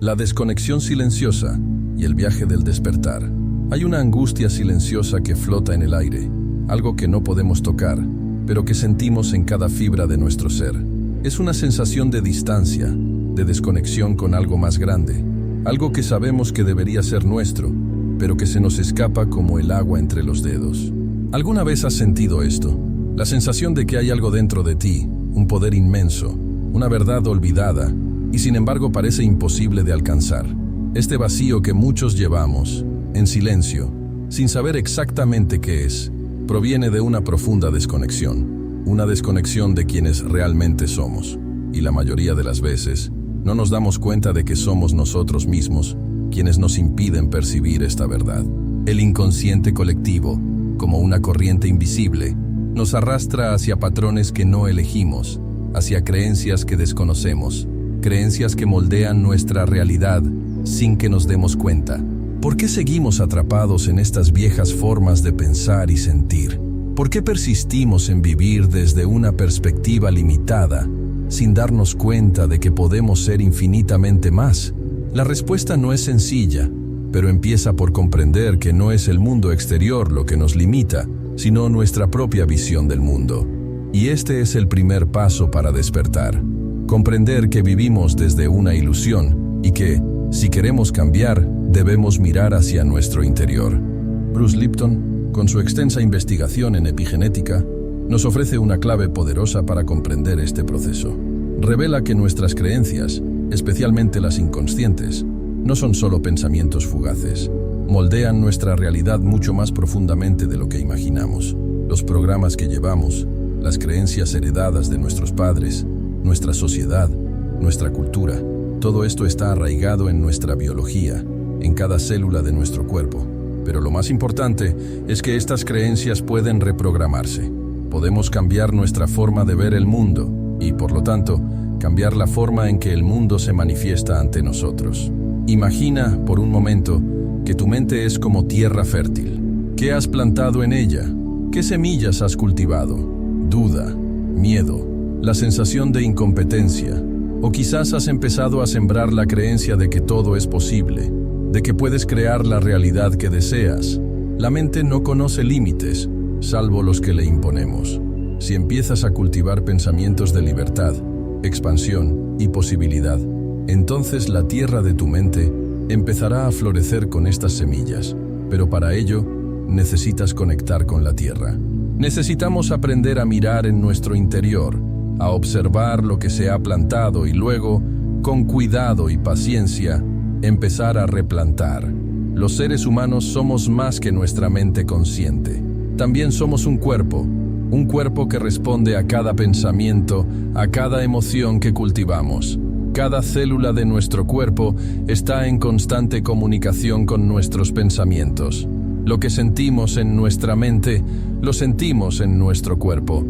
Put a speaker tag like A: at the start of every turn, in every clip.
A: La desconexión silenciosa y el viaje del despertar. Hay una angustia silenciosa que flota en el aire, algo que no podemos tocar, pero que sentimos en cada fibra de nuestro ser. Es una sensación de distancia, de desconexión con algo más grande, algo que sabemos que debería ser nuestro, pero que se nos escapa como el agua entre los dedos. ¿Alguna vez has sentido esto? La sensación de que hay algo dentro de ti, un poder inmenso, una verdad olvidada, y sin embargo parece imposible de alcanzar. Este vacío que muchos llevamos, en silencio, sin saber exactamente qué es, proviene de una profunda desconexión, una desconexión de quienes realmente somos. Y la mayoría de las veces, no nos damos cuenta de que somos nosotros mismos quienes nos impiden percibir esta verdad. El inconsciente colectivo, como una corriente invisible, nos arrastra hacia patrones que no elegimos, hacia creencias que desconocemos, creencias que moldean nuestra realidad sin que nos demos cuenta. ¿Por qué seguimos atrapados en estas viejas formas de pensar y sentir? ¿Por qué persistimos en vivir desde una perspectiva limitada, sin darnos cuenta de que podemos ser infinitamente más? La respuesta no es sencilla, pero empieza por comprender que no es el mundo exterior lo que nos limita, sino nuestra propia visión del mundo. Y este es el primer paso para despertar. Comprender que vivimos desde una ilusión y que, si queremos cambiar, debemos mirar hacia nuestro interior. Bruce Lipton, con su extensa investigación en epigenética, nos ofrece una clave poderosa para comprender este proceso. Revela que nuestras creencias, especialmente las inconscientes, no son solo pensamientos fugaces. Moldean nuestra realidad mucho más profundamente de lo que imaginamos. Los programas que llevamos, las creencias heredadas de nuestros padres, nuestra sociedad, nuestra cultura, todo esto está arraigado en nuestra biología, en cada célula de nuestro cuerpo. Pero lo más importante es que estas creencias pueden reprogramarse. Podemos cambiar nuestra forma de ver el mundo y, por lo tanto, cambiar la forma en que el mundo se manifiesta ante nosotros. Imagina, por un momento, que tu mente es como tierra fértil. ¿Qué has plantado en ella? ¿Qué semillas has cultivado? Duda, miedo, la sensación de incompetencia, o quizás has empezado a sembrar la creencia de que todo es posible, de que puedes crear la realidad que deseas. La mente no conoce límites, salvo los que le imponemos. Si empiezas a cultivar pensamientos de libertad, expansión y posibilidad, entonces la tierra de tu mente empezará a florecer con estas semillas. Pero para ello, necesitas conectar con la tierra. Necesitamos aprender a mirar en nuestro interior, a observar lo que se ha plantado y luego, con cuidado y paciencia, empezar a replantar. Los seres humanos somos más que nuestra mente consciente. También somos un cuerpo que responde a cada pensamiento, a cada emoción que cultivamos. Cada célula de nuestro cuerpo está en constante comunicación con nuestros pensamientos. Lo que sentimos en nuestra mente, lo sentimos en nuestro cuerpo.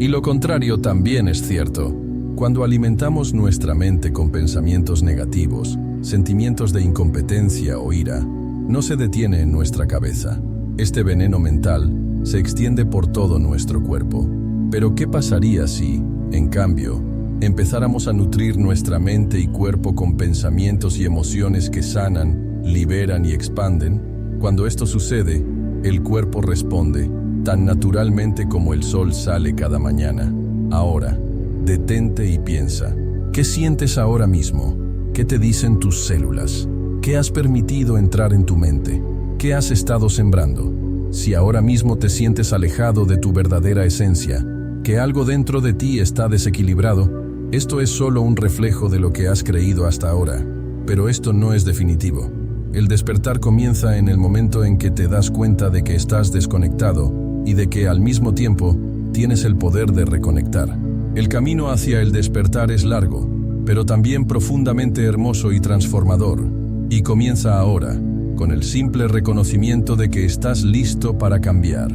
A: Y lo contrario también es cierto. Cuando alimentamos nuestra mente con pensamientos negativos, sentimientos de incompetencia o ira, no se detiene en nuestra cabeza. Este veneno mental se extiende por todo nuestro cuerpo. Pero ¿qué pasaría si, en cambio, empezáramos a nutrir nuestra mente y cuerpo con pensamientos y emociones que sanan, liberan y expanden? Cuando esto sucede, el cuerpo responde, tan naturalmente como el sol sale cada mañana. Ahora, detente y piensa. ¿Qué sientes ahora mismo? ¿Qué te dicen tus células? ¿Qué has permitido entrar en tu mente? ¿Qué has estado sembrando? Si ahora mismo te sientes alejado de tu verdadera esencia, que algo dentro de ti está desequilibrado, esto es solo un reflejo de lo que has creído hasta ahora. Pero esto no es definitivo. El despertar comienza en el momento en que te das cuenta de que estás desconectado y de que al mismo tiempo tienes el poder de reconectar. El camino hacia el despertar es largo, pero también profundamente hermoso y transformador, y comienza ahora, con el simple reconocimiento de que estás listo para cambiar.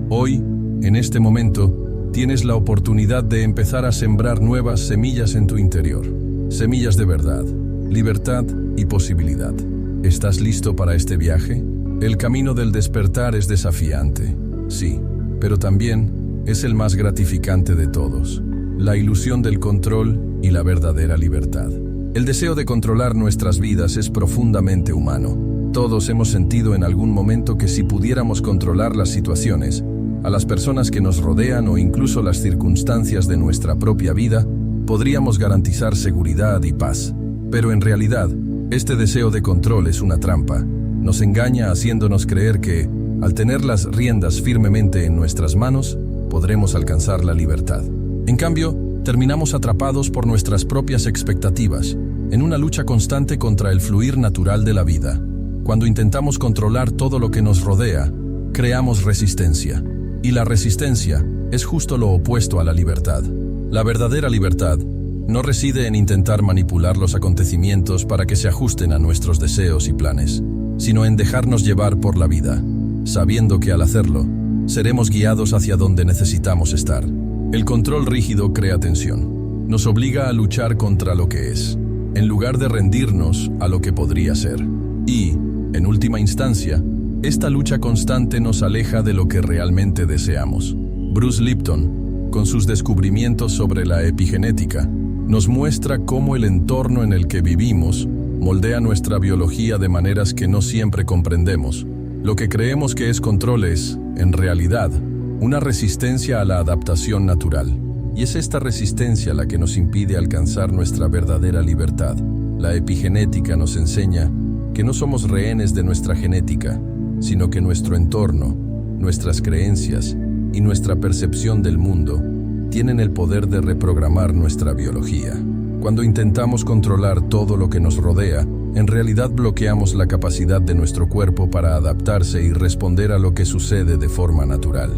A: Hoy, en este momento, tienes la oportunidad de empezar a sembrar nuevas semillas en tu interior. Semillas de verdad, libertad y posibilidad. ¿Estás listo para este viaje? El camino del despertar es desafiante, sí, pero también es el más gratificante de todos. La ilusión del control y la verdadera libertad. El deseo de controlar nuestras vidas es profundamente humano. Todos hemos sentido en algún momento que si pudiéramos controlar las situaciones, a las personas que nos rodean o incluso las circunstancias de nuestra propia vida, podríamos garantizar seguridad y paz. Pero en realidad, este deseo de control es una trampa. Nos engaña haciéndonos creer que, al tener las riendas firmemente en nuestras manos, podremos alcanzar la libertad. En cambio, terminamos atrapados por nuestras propias expectativas, en una lucha constante contra el fluir natural de la vida. Cuando intentamos controlar todo lo que nos rodea, creamos resistencia. Y la resistencia es justo lo opuesto a la libertad. La verdadera libertad no reside en intentar manipular los acontecimientos para que se ajusten a nuestros deseos y planes, sino en dejarnos llevar por la vida, sabiendo que al hacerlo, seremos guiados hacia donde necesitamos estar. El control rígido crea tensión. Nos obliga a luchar contra lo que es, en lugar de rendirnos a lo que podría ser. Y, en última instancia, esta lucha constante nos aleja de lo que realmente deseamos. Bruce Lipton, con sus descubrimientos sobre la epigenética, nos muestra cómo el entorno en el que vivimos moldea nuestra biología de maneras que no siempre comprendemos. Lo que creemos que es control es, en realidad, una resistencia a la adaptación natural. Y es esta resistencia la que nos impide alcanzar nuestra verdadera libertad. La epigenética nos enseña que no somos rehenes de nuestra genética, sino que nuestro entorno, nuestras creencias y nuestra percepción del mundo tienen el poder de reprogramar nuestra biología. Cuando intentamos controlar todo lo que nos rodea, en realidad bloqueamos la capacidad de nuestro cuerpo para adaptarse y responder a lo que sucede de forma natural.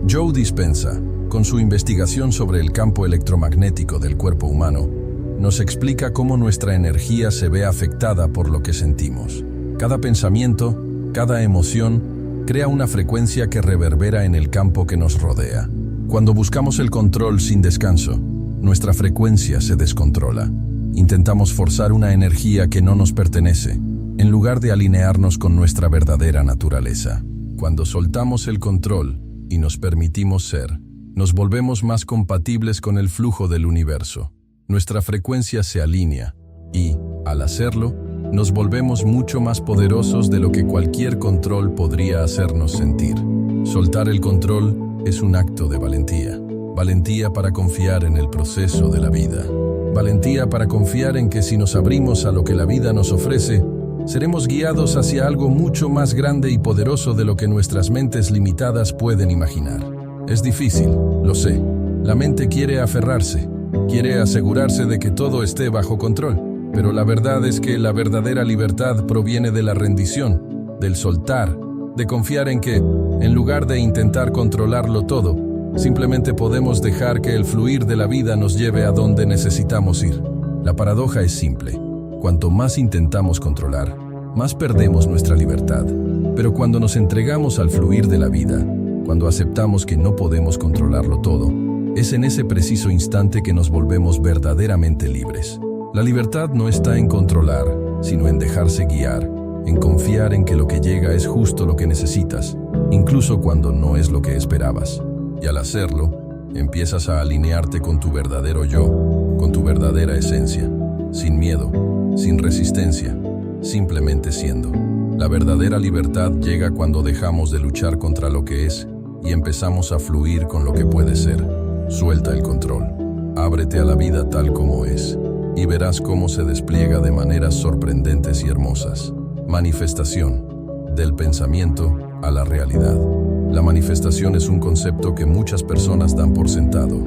A: Joe Dispenza, con su investigación sobre el campo electromagnético del cuerpo humano, nos explica cómo nuestra energía se ve afectada por lo que sentimos. Cada pensamiento, cada emoción, crea una frecuencia que reverbera en el campo que nos rodea. Cuando buscamos el control sin descanso, nuestra frecuencia se descontrola. Intentamos forzar una energía que no nos pertenece, en lugar de alinearnos con nuestra verdadera naturaleza. Cuando soltamos el control y nos permitimos ser, nos volvemos más compatibles con el flujo del universo. Nuestra frecuencia se alinea y, al hacerlo, nos volvemos mucho más poderosos de lo que cualquier control podría hacernos sentir. Soltar el control es un acto de valentía. Valentía para confiar en el proceso de la vida. Valentía para confiar en que si nos abrimos a lo que la vida nos ofrece, seremos guiados hacia algo mucho más grande y poderoso de lo que nuestras mentes limitadas pueden imaginar. Es difícil, lo sé. La mente quiere aferrarse, quiere asegurarse de que todo esté bajo control. Pero la verdad es que la verdadera libertad proviene de la rendición, del soltar, de confiar en que, en lugar de intentar controlarlo todo, simplemente podemos dejar que el fluir de la vida nos lleve a donde necesitamos ir. La paradoja es simple. Cuanto más intentamos controlar, más perdemos nuestra libertad. Pero cuando nos entregamos al fluir de la vida, cuando aceptamos que no podemos controlarlo todo, es en ese preciso instante que nos volvemos verdaderamente libres. La libertad no está en controlar, sino en dejarse guiar, en confiar en que lo que llega es justo lo que necesitas, incluso cuando no es lo que esperabas. Y al hacerlo, empiezas a alinearte con tu verdadero yo, con tu verdadera esencia, sin miedo, sin resistencia, simplemente siendo. La verdadera libertad llega cuando dejamos de luchar contra lo que es y empezamos a fluir con lo que puede ser. Suelta el control, ábrete a la vida tal como es. Y verás cómo se despliega de maneras sorprendentes y hermosas. Manifestación, del pensamiento a la realidad. La manifestación es un concepto que muchas personas dan por sentado.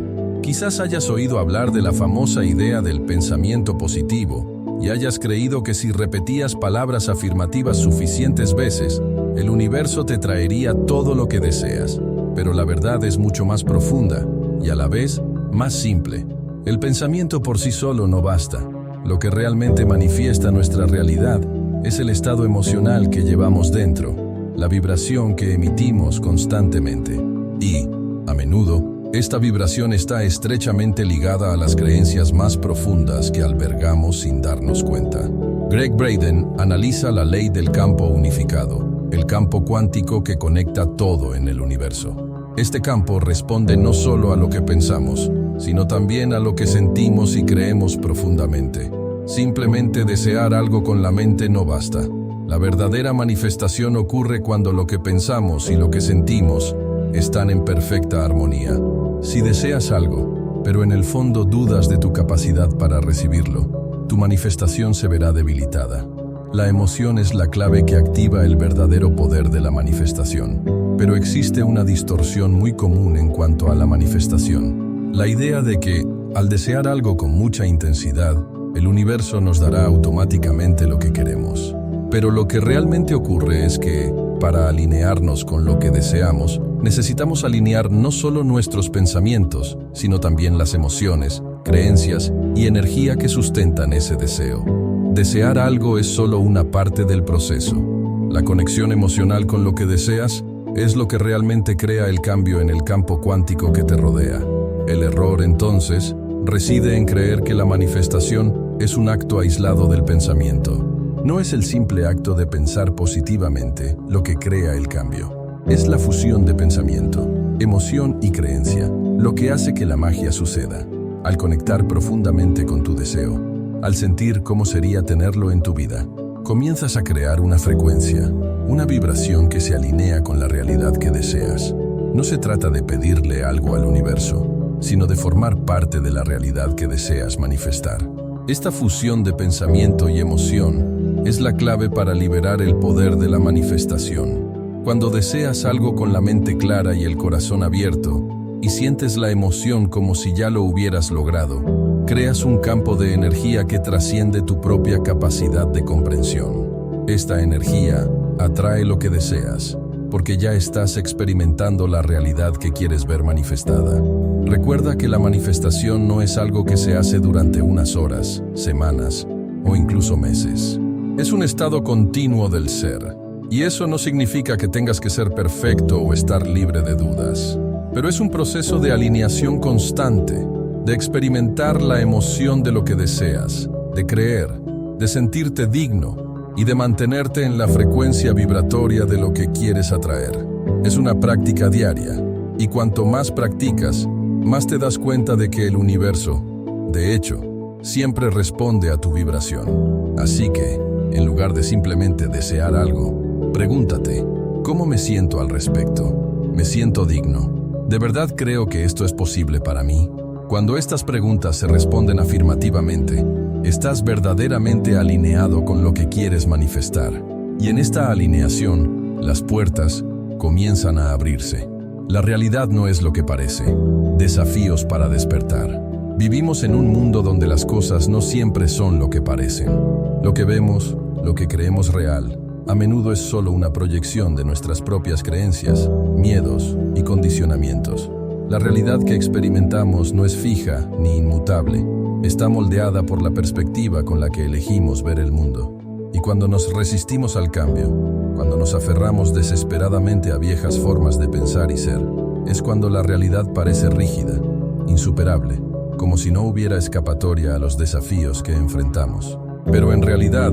A: Quizás hayas oído hablar de la famosa idea del pensamiento positivo y hayas creído que si repetías palabras afirmativas suficientes veces, el universo te traería todo lo que deseas. Pero la verdad es mucho más profunda y a la vez más simple. El pensamiento por sí solo no basta. Lo que realmente manifiesta nuestra realidad es el estado emocional que llevamos dentro, la vibración que emitimos constantemente. Y, a menudo, esta vibración está estrechamente ligada a las creencias más profundas que albergamos sin darnos cuenta. Gregg Braden analiza la ley del campo unificado, el campo cuántico que conecta todo en el universo. Este campo responde no solo a lo que pensamos, sino también a lo que sentimos y creemos profundamente. Simplemente desear algo con la mente no basta. La verdadera manifestación ocurre cuando lo que pensamos y lo que sentimos están en perfecta armonía. Si deseas algo, pero en el fondo dudas de tu capacidad para recibirlo, tu manifestación se verá debilitada. La emoción es la clave que activa el verdadero poder de la manifestación. Pero existe una distorsión muy común en cuanto a la manifestación. La idea de que, al desear algo con mucha intensidad, el universo nos dará automáticamente lo que queremos. Pero lo que realmente ocurre es que, para alinearnos con lo que deseamos, necesitamos alinear no solo nuestros pensamientos, sino también las emociones, creencias y energía que sustentan ese deseo. Desear algo es solo una parte del proceso. La conexión emocional con lo que deseas es lo que realmente crea el cambio en el campo cuántico que te rodea. El error, entonces, reside en creer que la manifestación es un acto aislado del pensamiento. No es el simple acto de pensar positivamente lo que crea el cambio. Es la fusión de pensamiento, emoción y creencia, lo que hace que la magia suceda. Al conectar profundamente con tu deseo, al sentir cómo sería tenerlo en tu vida, comienzas a crear una frecuencia, una vibración que se alinea con la realidad que deseas. No se trata de pedirle algo al universo, sino de formar parte de la realidad que deseas manifestar. Esta fusión de pensamiento y emoción es la clave para liberar el poder de la manifestación. Cuando deseas algo con la mente clara y el corazón abierto, y sientes la emoción como si ya lo hubieras logrado, creas un campo de energía que trasciende tu propia capacidad de comprensión. Esta energía atrae lo que deseas, porque ya estás experimentando la realidad que quieres ver manifestada. Recuerda que la manifestación no es algo que se hace durante unas horas, semanas o incluso meses. Es un estado continuo del ser, y eso no significa que tengas que ser perfecto o estar libre de dudas. Pero es un proceso de alineación constante, de experimentar la emoción de lo que deseas, de creer, de sentirte digno y de mantenerte en la frecuencia vibratoria de lo que quieres atraer. Es una práctica diaria, y cuanto más practicas, más te das cuenta de que el universo, de hecho, siempre responde a tu vibración. Así que, en lugar de simplemente desear algo, pregúntate, ¿cómo me siento al respecto? ¿Me siento digno? ¿De verdad creo que esto es posible para mí? Cuando estas preguntas se responden afirmativamente, estás verdaderamente alineado con lo que quieres manifestar. Y en esta alineación, las puertas comienzan a abrirse. La realidad no es lo que parece. Desafíos para despertar. Vivimos en un mundo donde las cosas no siempre son lo que parecen. Lo que vemos, lo que creemos real, a menudo es solo una proyección de nuestras propias creencias, miedos y condicionamientos. La realidad que experimentamos no es fija ni inmutable. Está moldeada por la perspectiva con la que elegimos ver el mundo. Y cuando nos resistimos al cambio, cuando nos aferramos desesperadamente a viejas formas de pensar y ser, es cuando la realidad parece rígida, insuperable, como si no hubiera escapatoria a los desafíos que enfrentamos. Pero en realidad,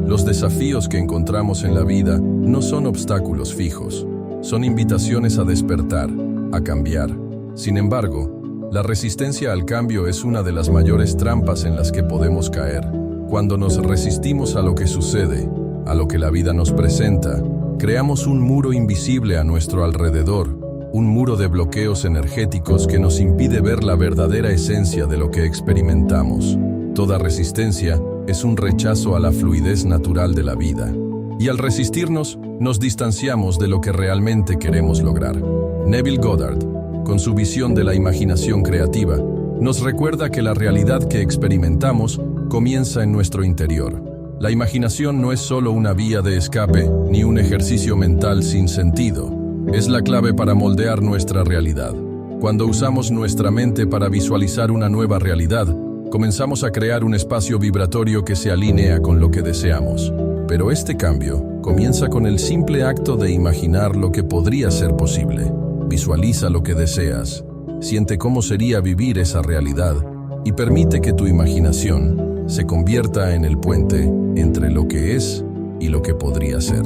A: los desafíos que encontramos en la vida no son obstáculos fijos, son invitaciones a despertar, a cambiar. Sin embargo, la resistencia al cambio es una de las mayores trampas en las que podemos caer. Cuando nos resistimos a lo que sucede, a lo que la vida nos presenta, creamos un muro invisible a nuestro alrededor, un muro de bloqueos energéticos que nos impide ver la verdadera esencia de lo que experimentamos. Toda resistencia es un rechazo a la fluidez natural de la vida. Y al resistirnos, nos distanciamos de lo que realmente queremos lograr. Neville Goddard, con su visión de la imaginación creativa, nos recuerda que la realidad que experimentamos comienza en nuestro interior. La imaginación no es solo una vía de escape ni un ejercicio mental sin sentido. Es la clave para moldear nuestra realidad. Cuando usamos nuestra mente para visualizar una nueva realidad, comenzamos a crear un espacio vibratorio que se alinea con lo que deseamos. Pero este cambio comienza con el simple acto de imaginar lo que podría ser posible. Visualiza lo que deseas, siente cómo sería vivir esa realidad y permite que tu imaginación se convierta en el puente entre lo que es y lo que podría ser.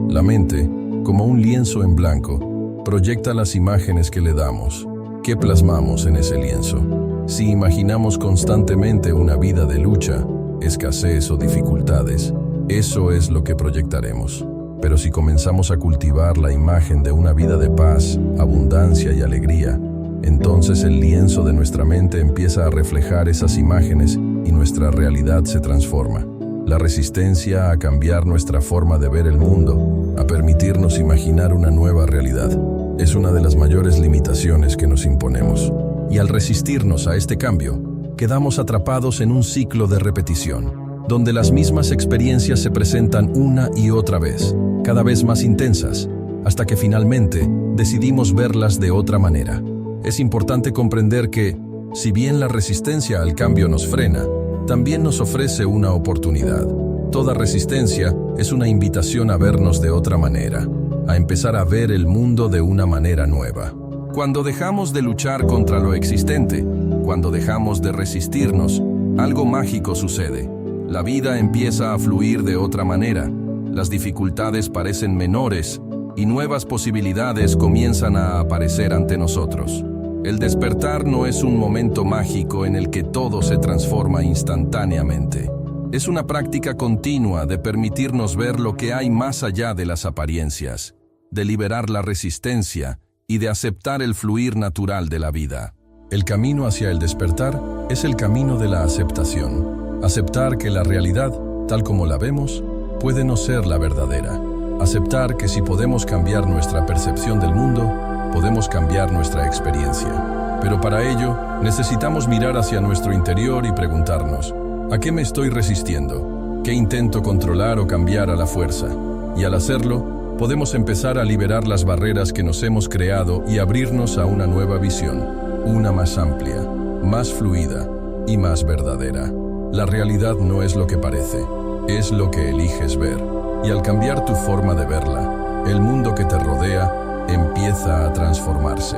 A: La mente, como un lienzo en blanco, proyecta las imágenes que le damos, que plasmamos en ese lienzo. Si imaginamos constantemente una vida de lucha, escasez o dificultades, eso es lo que proyectaremos. Pero si comenzamos a cultivar la imagen de una vida de paz, abundancia y alegría, entonces el lienzo de nuestra mente empieza a reflejar esas imágenes y nuestra realidad se transforma. La resistencia a cambiar nuestra forma de ver el mundo, a permitirnos imaginar una nueva realidad, es una de las mayores limitaciones que nos imponemos. Y al resistirnos a este cambio, quedamos atrapados en un ciclo de repetición, donde las mismas experiencias se presentan una y otra vez, cada vez más intensas, hasta que finalmente decidimos verlas de otra manera. Es importante comprender que, si bien la resistencia al cambio nos frena, también nos ofrece una oportunidad. Toda resistencia es una invitación a vernos de otra manera, a empezar a ver el mundo de una manera nueva. Cuando dejamos de luchar contra lo existente, cuando dejamos de resistirnos, algo mágico sucede. La vida empieza a fluir de otra manera, las dificultades parecen menores y nuevas posibilidades comienzan a aparecer ante nosotros. El despertar no es un momento mágico en el que todo se transforma instantáneamente. Es una práctica continua de permitirnos ver lo que hay más allá de las apariencias, de liberar la resistencia y de aceptar el fluir natural de la vida. El camino hacia el despertar es el camino de la aceptación. Aceptar que la realidad, tal como la vemos, puede no ser la verdadera. Aceptar que si podemos cambiar nuestra percepción del mundo, podemos cambiar nuestra experiencia. Pero para ello, necesitamos mirar hacia nuestro interior y preguntarnos, ¿a qué me estoy resistiendo? ¿Qué intento controlar o cambiar a la fuerza? Y al hacerlo, podemos empezar a liberar las barreras que nos hemos creado y abrirnos a una nueva visión, una más amplia, más fluida y más verdadera. La realidad no es lo que parece, es lo que eliges ver. Y al cambiar tu forma de verla, el mundo que te rodea empieza a transformarse.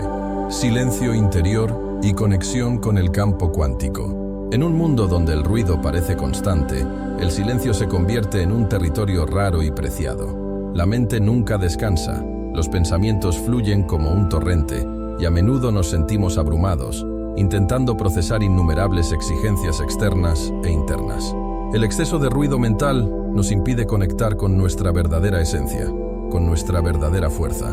A: Silencio interior y conexión con el campo cuántico. En un mundo donde el ruido parece constante, el silencio se convierte en un territorio raro y preciado. La mente nunca descansa, los pensamientos fluyen como un torrente y a menudo nos sentimos abrumados, intentando procesar innumerables exigencias externas e internas. El exceso de ruido mental nos impide conectar con nuestra verdadera esencia, con nuestra verdadera fuerza.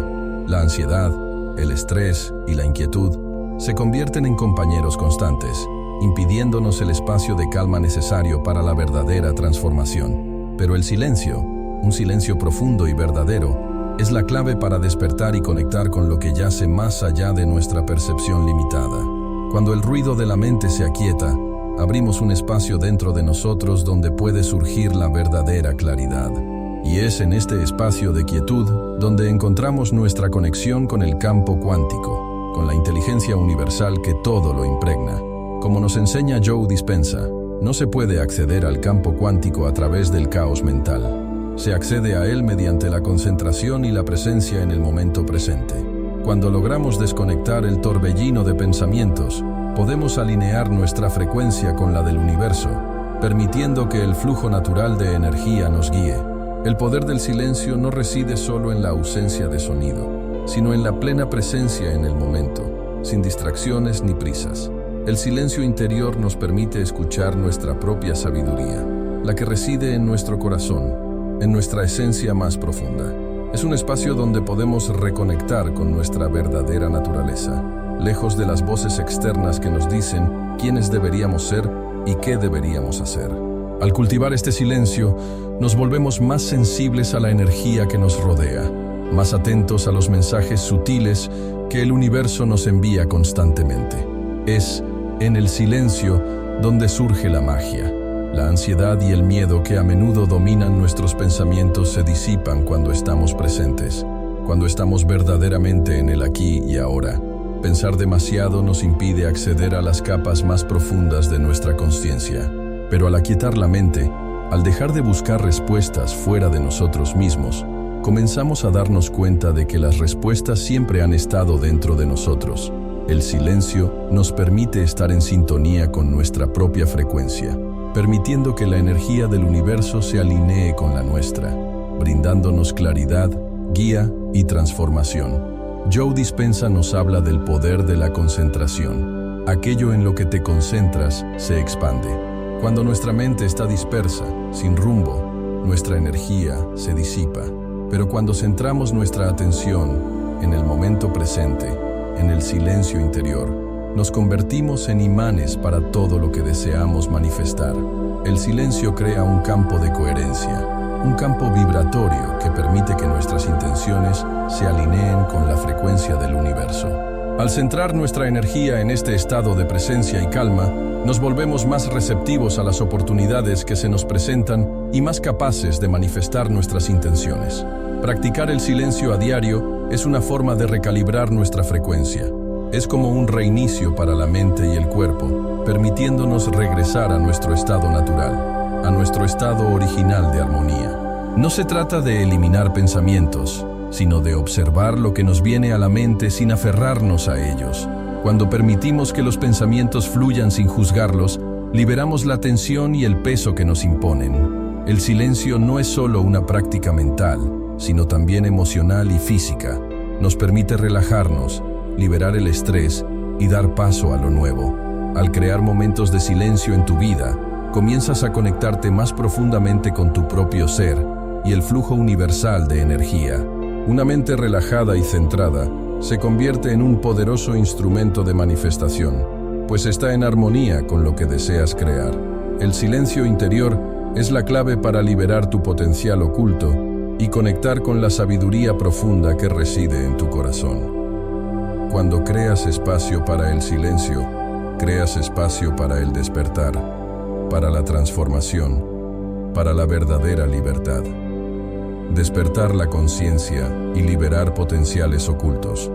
A: La ansiedad, el estrés y la inquietud se convierten en compañeros constantes, impidiéndonos el espacio de calma necesario para la verdadera transformación. Pero el silencio, un silencio profundo y verdadero, es la clave para despertar y conectar con lo que yace más allá de nuestra percepción limitada. Cuando el ruido de la mente se aquieta, abrimos un espacio dentro de nosotros donde puede surgir la verdadera claridad. Y es en este espacio de quietud donde encontramos nuestra conexión con el campo cuántico, con la inteligencia universal que todo lo impregna. Como nos enseña Joe Dispenza, no se puede acceder al campo cuántico a través del caos mental. Se accede a él mediante la concentración y la presencia en el momento presente. Cuando logramos desconectar el torbellino de pensamientos, podemos alinear nuestra frecuencia con la del universo, permitiendo que el flujo natural de energía nos guíe. El poder del silencio no reside solo en la ausencia de sonido, sino en la plena presencia en el momento, sin distracciones ni prisas. El silencio interior nos permite escuchar nuestra propia sabiduría, la que reside en nuestro corazón, en nuestra esencia más profunda. Es un espacio donde podemos reconectar con nuestra verdadera naturaleza, lejos de las voces externas que nos dicen quiénes deberíamos ser y qué deberíamos hacer. Al cultivar este silencio, nos volvemos más sensibles a la energía que nos rodea, más atentos a los mensajes sutiles que el universo nos envía constantemente. Es en el silencio donde surge la magia. La ansiedad y el miedo que a menudo dominan nuestros pensamientos se disipan cuando estamos presentes, cuando estamos verdaderamente en el aquí y ahora. Pensar demasiado nos impide acceder a las capas más profundas de nuestra consciencia. Pero al aquietar la mente, al dejar de buscar respuestas fuera de nosotros mismos, comenzamos a darnos cuenta de que las respuestas siempre han estado dentro de nosotros. El silencio nos permite estar en sintonía con nuestra propia frecuencia, permitiendo que la energía del universo se alinee con la nuestra, brindándonos claridad, guía y transformación. Joe Dispenza nos habla del poder de la concentración. Aquello en lo que te concentras se expande. Cuando nuestra mente está dispersa, sin rumbo, nuestra energía se disipa. Pero cuando centramos nuestra atención en el momento presente, en el silencio interior, nos convertimos en imanes para todo lo que deseamos manifestar. El silencio crea un campo de coherencia, un campo vibratorio que permite que nuestras intenciones se alineen con la frecuencia del universo. Al centrar nuestra energía en este estado de presencia y calma, nos volvemos más receptivos a las oportunidades que se nos presentan y más capaces de manifestar nuestras intenciones. Practicar el silencio a diario es una forma de recalibrar nuestra frecuencia. Es como un reinicio para la mente y el cuerpo, permitiéndonos regresar a nuestro estado natural, a nuestro estado original de armonía. No se trata de eliminar pensamientos, sino de observar lo que nos viene a la mente sin aferrarnos a ellos. Cuando permitimos que los pensamientos fluyan sin juzgarlos, liberamos la tensión y el peso que nos imponen. El silencio no es solo una práctica mental, sino también emocional y física. Nos permite relajarnos, liberar el estrés y dar paso a lo nuevo. Al crear momentos de silencio en tu vida, comienzas a conectarte más profundamente con tu propio ser y el flujo universal de energía. Una mente relajada y centrada se convierte en un poderoso instrumento de manifestación, pues está en armonía con lo que deseas crear. El silencio interior es la clave para liberar tu potencial oculto y conectar con la sabiduría profunda que reside en tu corazón. Cuando creas espacio para el silencio, creas espacio para el despertar, para la transformación, para la verdadera libertad. Despertar la conciencia y liberar potenciales ocultos.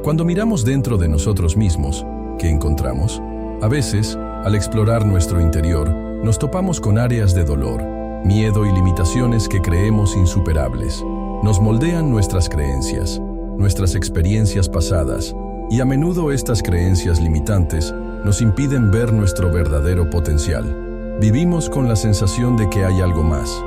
A: Cuando miramos dentro de nosotros mismos, ¿qué encontramos? A veces, al explorar nuestro interior, nos topamos con áreas de dolor, miedo y limitaciones que creemos insuperables. Nos moldean nuestras creencias, nuestras experiencias pasadas, y a menudo estas creencias limitantes nos impiden ver nuestro verdadero potencial. Vivimos con la sensación de que hay algo más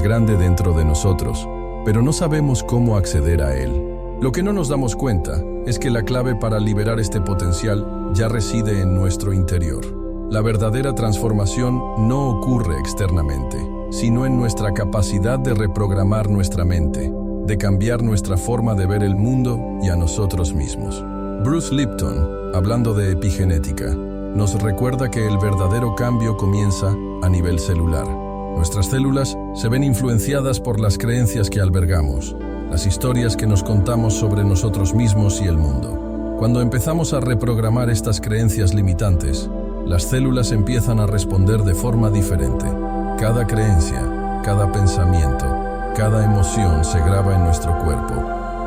A: grande dentro de nosotros, pero no sabemos cómo acceder a él. Lo que no nos damos cuenta es que la clave para liberar este potencial ya reside en nuestro interior. La verdadera transformación no ocurre externamente, sino en nuestra capacidad de reprogramar nuestra mente, de cambiar nuestra forma de ver el mundo y a nosotros mismos. Bruce Lipton, hablando de epigenética, nos recuerda que el verdadero cambio comienza a nivel celular. Nuestras células se ven influenciadas por las creencias que albergamos, las historias que nos contamos sobre nosotros mismos y el mundo. Cuando empezamos a reprogramar estas creencias limitantes, las células empiezan a responder de forma diferente. Cada creencia, cada pensamiento, cada emoción se graba en nuestro cuerpo,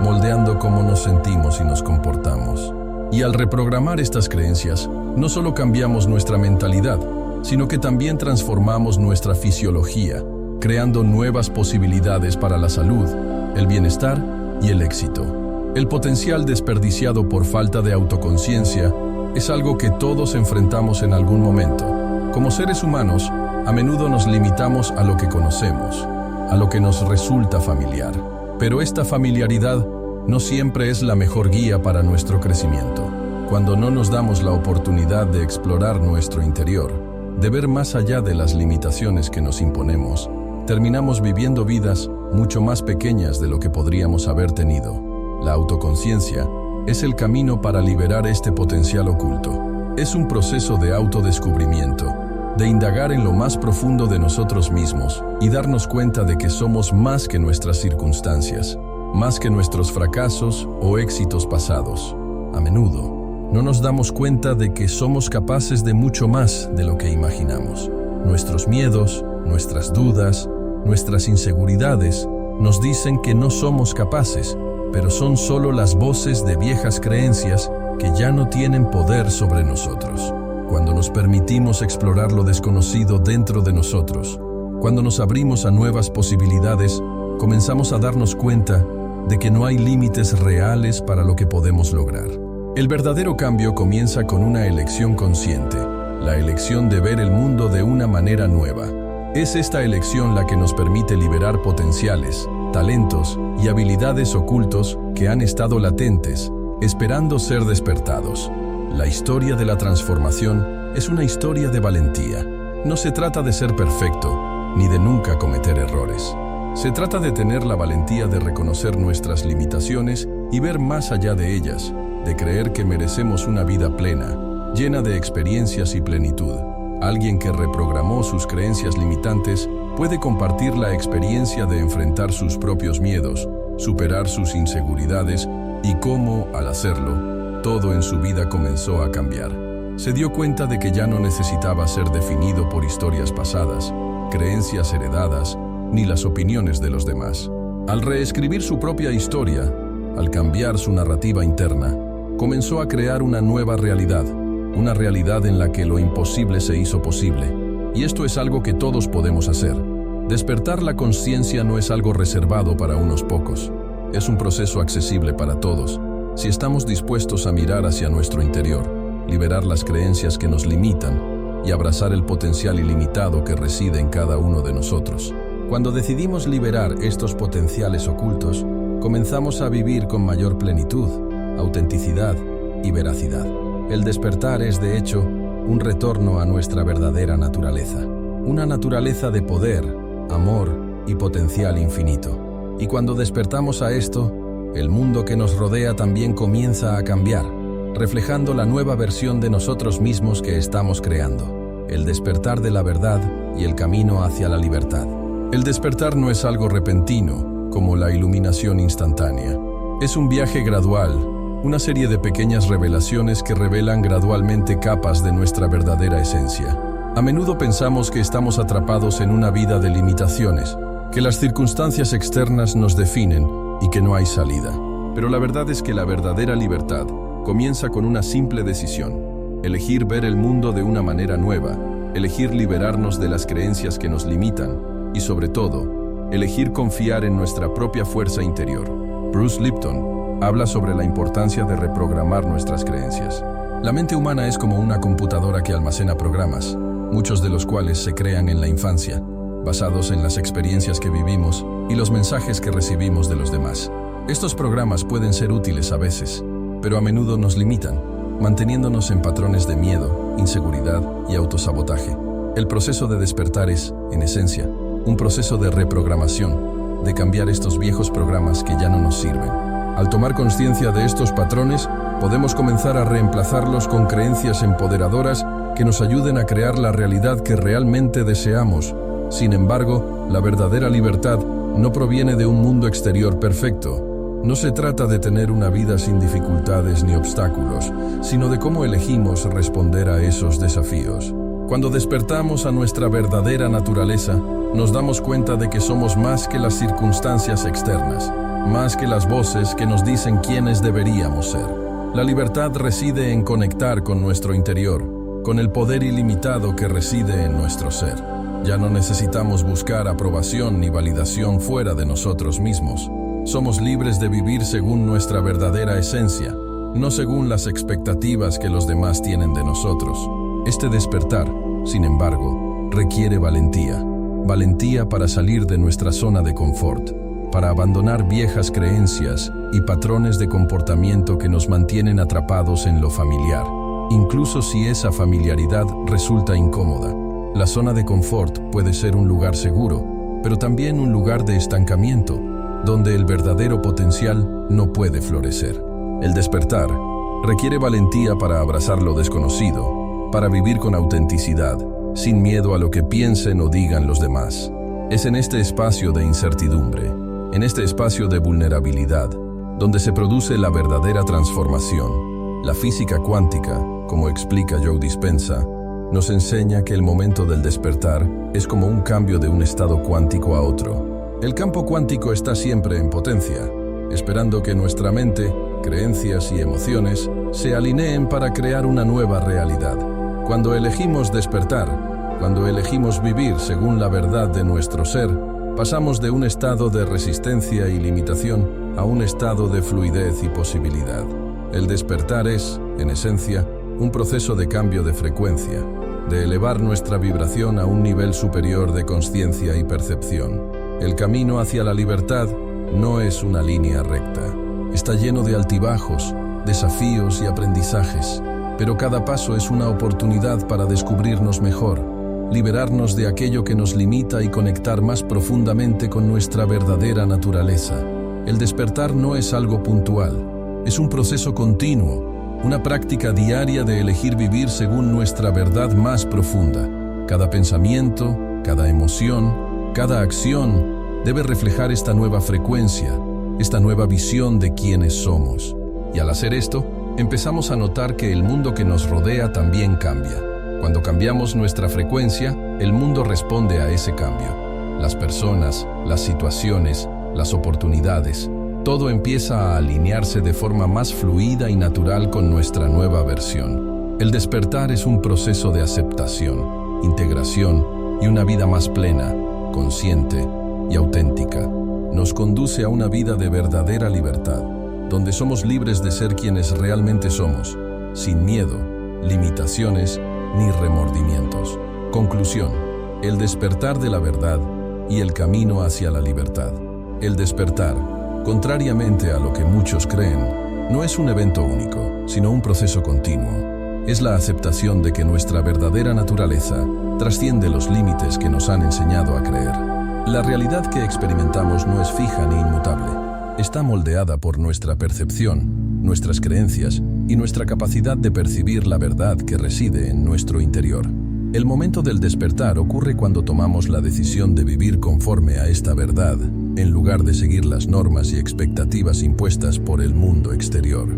A: moldeando cómo nos sentimos y nos comportamos. Y al reprogramar estas creencias, no solo cambiamos nuestra mentalidad, sino que también transformamos nuestra fisiología, creando nuevas posibilidades para la salud, el bienestar y el éxito. El potencial desperdiciado por falta de autoconciencia es algo que todos enfrentamos en algún momento. Como seres humanos, a menudo nos limitamos a lo que conocemos, a lo que nos resulta familiar. Pero esta familiaridad no siempre es la mejor guía para nuestro crecimiento. Cuando no nos damos la oportunidad de explorar nuestro interior, de ver más allá de las limitaciones que nos imponemos, terminamos viviendo vidas mucho más pequeñas de lo que podríamos haber tenido. La autoconciencia es el camino para liberar este potencial oculto. Es un proceso de autodescubrimiento, de indagar en lo más profundo de nosotros mismos y darnos cuenta de que somos más que nuestras circunstancias, más que nuestros fracasos o éxitos pasados. A menudo, no nos damos cuenta de que somos capaces de mucho más de lo que imaginamos. Nuestros miedos, nuestras dudas, nuestras inseguridades nos dicen que no somos capaces, pero son solo las voces de viejas creencias que ya no tienen poder sobre nosotros. Cuando nos permitimos explorar lo desconocido dentro de nosotros, cuando nos abrimos a nuevas posibilidades, comenzamos a darnos cuenta de que no hay límites reales para lo que podemos lograr. El verdadero cambio comienza con una elección consciente, la elección de ver el mundo de una manera nueva. Es esta elección la que nos permite liberar potenciales, talentos y habilidades ocultos que han estado latentes, esperando ser despertados. La historia de la transformación es una historia de valentía, No se trata de ser perfecto, ni de nunca cometer errores. Se trata de tener la valentía de reconocer nuestras limitaciones y ver más allá de ellas, de creer que merecemos una vida plena, llena de experiencias y plenitud. Alguien que reprogramó sus creencias limitantes puede compartir la experiencia de enfrentar sus propios miedos, superar sus inseguridades y cómo, al hacerlo, todo en su vida comenzó a cambiar. Se dio cuenta de que ya no necesitaba ser definido por historias pasadas, creencias heredadas, ni las opiniones de los demás. Al reescribir su propia historia, al cambiar su narrativa interna, comenzó a crear una nueva realidad, una realidad en la que lo imposible se hizo posible. Y esto es algo que todos podemos hacer. Despertar la conciencia no es algo reservado para unos pocos. Es un proceso accesible para todos, si estamos dispuestos a mirar hacia nuestro interior, liberar las creencias que nos limitan y abrazar el potencial ilimitado que reside en cada uno de nosotros. Cuando decidimos liberar estos potenciales ocultos, comenzamos a vivir con mayor plenitud, autenticidad y veracidad. El despertar es, de hecho, un retorno a nuestra verdadera naturaleza. Una naturaleza de poder, amor y potencial infinito. Y cuando despertamos a esto, el mundo que nos rodea también comienza a cambiar, reflejando la nueva versión de nosotros mismos que estamos creando. El despertar de la verdad y el camino hacia la libertad. El despertar no es algo repentino, como la iluminación instantánea. Es un viaje gradual, una serie de pequeñas revelaciones que revelan gradualmente capas de nuestra verdadera esencia. A menudo pensamos que estamos atrapados en una vida de limitaciones, que las circunstancias externas nos definen y que no hay salida. Pero la verdad es que la verdadera libertad comienza con una simple decisión: elegir ver el mundo de una manera nueva, elegir liberarnos de las creencias que nos limitan y, sobre todo, elegir confiar en nuestra propia fuerza interior. Bruce Lipton habla sobre la importancia de reprogramar nuestras creencias. La mente humana es como una computadora que almacena programas, muchos de los cuales se crean en la infancia, basados en las experiencias que vivimos y los mensajes que recibimos de los demás. Estos programas pueden ser útiles a veces, pero a menudo nos limitan, manteniéndonos en patrones de miedo, inseguridad y autosabotaje. El proceso de despertar es, en esencia, un proceso de reprogramación, de cambiar estos viejos programas que ya no nos sirven. Al tomar conciencia de estos patrones, podemos comenzar a reemplazarlos con creencias empoderadoras que nos ayuden a crear la realidad que realmente deseamos. Sin embargo, la verdadera libertad no proviene de un mundo exterior perfecto. No se trata de tener una vida sin dificultades ni obstáculos, sino de cómo elegimos responder a esos desafíos. Cuando despertamos a nuestra verdadera naturaleza, nos damos cuenta de que somos más que las circunstancias externas, más que las voces que nos dicen quiénes deberíamos ser. La libertad reside en conectar con nuestro interior, con el poder ilimitado que reside en nuestro ser. Ya no necesitamos buscar aprobación ni validación fuera de nosotros mismos. Somos libres de vivir según nuestra verdadera esencia, no según las expectativas que los demás tienen de nosotros. Este despertar, sin embargo, requiere valentía. Valentía para salir de nuestra zona de confort, para abandonar viejas creencias y patrones de comportamiento que nos mantienen atrapados en lo familiar, incluso si esa familiaridad resulta incómoda. La zona de confort puede ser un lugar seguro, pero también un lugar de estancamiento, donde el verdadero potencial no puede florecer. El despertar requiere valentía para abrazar lo desconocido, para vivir con autenticidad, sin miedo a lo que piensen o digan los demás. Es en este espacio de incertidumbre, en este espacio de vulnerabilidad, donde se produce la verdadera transformación. La física cuántica, como explica Joe Dispenza, nos enseña que el momento del despertar es como un cambio de un estado cuántico a otro. El campo cuántico está siempre en potencia, esperando que nuestra mente, creencias y emociones se alineen para crear una nueva realidad. Cuando elegimos despertar, cuando elegimos vivir según la verdad de nuestro ser, pasamos de un estado de resistencia y limitación a un estado de fluidez y posibilidad. El despertar es, en esencia, un proceso de cambio de frecuencia, de elevar nuestra vibración a un nivel superior de consciencia y percepción. El camino hacia la libertad no es una línea recta. Está lleno de altibajos, desafíos y aprendizajes, pero cada paso es una oportunidad para descubrirnos mejor, liberarnos de aquello que nos limita y conectar más profundamente con nuestra verdadera naturaleza. El despertar no es algo puntual, es un proceso continuo, una práctica diaria de elegir vivir según nuestra verdad más profunda. Cada pensamiento, cada emoción, cada acción debe reflejar esta nueva frecuencia, esta nueva visión de quiénes somos. Y al hacer esto, empezamos a notar que el mundo que nos rodea también cambia. Cuando cambiamos nuestra frecuencia, el mundo responde a ese cambio. Las personas, las situaciones, las oportunidades, todo empieza a alinearse de forma más fluida y natural con nuestra nueva versión. El despertar es un proceso de aceptación, integración y una vida más plena, consciente y auténtica. Nos conduce a una vida de verdadera libertad, donde somos libres de ser quienes realmente somos, sin miedo, limitaciones ni remordimientos. Conclusión: el despertar de la verdad y el camino hacia la libertad. El despertar, contrariamente a lo que muchos creen, no es un evento único, sino un proceso continuo. Es la aceptación de que nuestra verdadera naturaleza trasciende los límites que nos han enseñado a creer. La realidad que experimentamos no es fija ni inmutable. Está moldeada por nuestra percepción, nuestras creencias y nuestra capacidad de percibir la verdad que reside en nuestro interior. El momento del despertar ocurre cuando tomamos la decisión de vivir conforme a esta verdad, en lugar de seguir las normas y expectativas impuestas por el mundo exterior.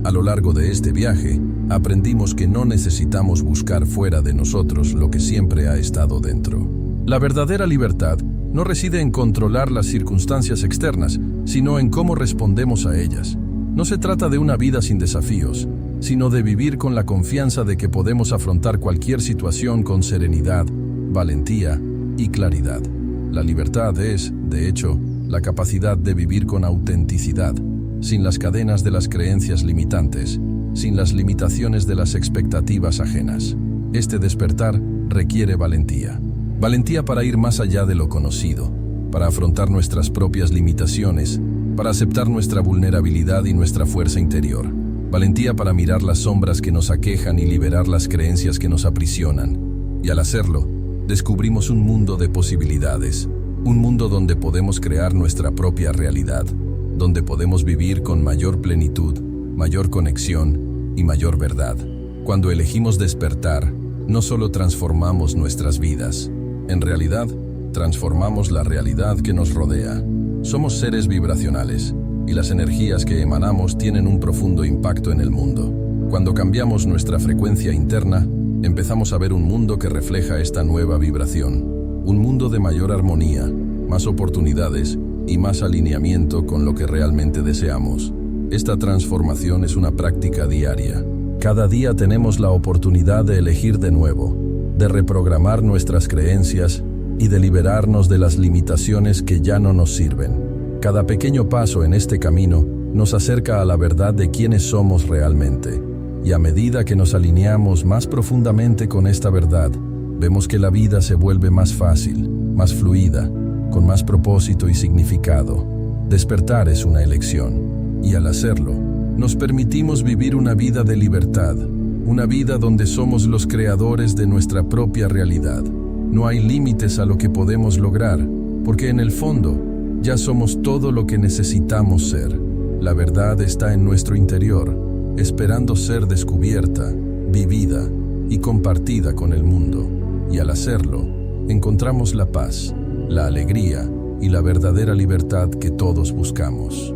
A: A lo largo de este viaje, aprendimos que no necesitamos buscar fuera de nosotros lo que siempre ha estado dentro. La verdadera libertad no reside en controlar las circunstancias externas, sino en cómo respondemos a ellas. No se trata de una vida sin desafíos, sino de vivir con la confianza de que podemos afrontar cualquier situación con serenidad, valentía y claridad. La libertad es, de hecho, la capacidad de vivir con autenticidad, sin las cadenas de las creencias limitantes, sin las limitaciones de las expectativas ajenas. Este despertar requiere valentía. Valentía para ir más allá de lo conocido, para afrontar nuestras propias limitaciones, para aceptar nuestra vulnerabilidad y nuestra fuerza interior. Valentía para mirar las sombras que nos aquejan y liberar las creencias que nos aprisionan. Y al hacerlo, descubrimos un mundo de posibilidades, un mundo donde podemos crear nuestra propia realidad, donde podemos vivir con mayor plenitud, mayor conexión y mayor verdad. Cuando elegimos despertar, no solo transformamos nuestras vidas, en realidad, transformamos la realidad que nos rodea. Somos seres vibracionales, y las energías que emanamos tienen un profundo impacto en el mundo. Cuando cambiamos nuestra frecuencia interna, empezamos a ver un mundo que refleja esta nueva vibración. Un mundo de mayor armonía, más oportunidades y más alineamiento con lo que realmente deseamos. Esta transformación es una práctica diaria. Cada día tenemos la oportunidad de elegir de nuevo, de reprogramar nuestras creencias y de liberarnos de las limitaciones que ya no nos sirven. Cada pequeño paso en este camino nos acerca a la verdad de quiénes somos realmente. Y a medida que nos alineamos más profundamente con esta verdad, vemos que la vida se vuelve más fácil, más fluida, con más propósito y significado. Despertar es una elección, y al hacerlo, nos permitimos vivir una vida de libertad, una vida donde somos los creadores de nuestra propia realidad. No hay límites a lo que podemos lograr, porque en el fondo ya somos todo lo que necesitamos ser. La verdad está en nuestro interior, esperando ser descubierta, vivida y compartida con el mundo. Y al hacerlo, encontramos la paz, la alegría y la verdadera libertad que todos buscamos.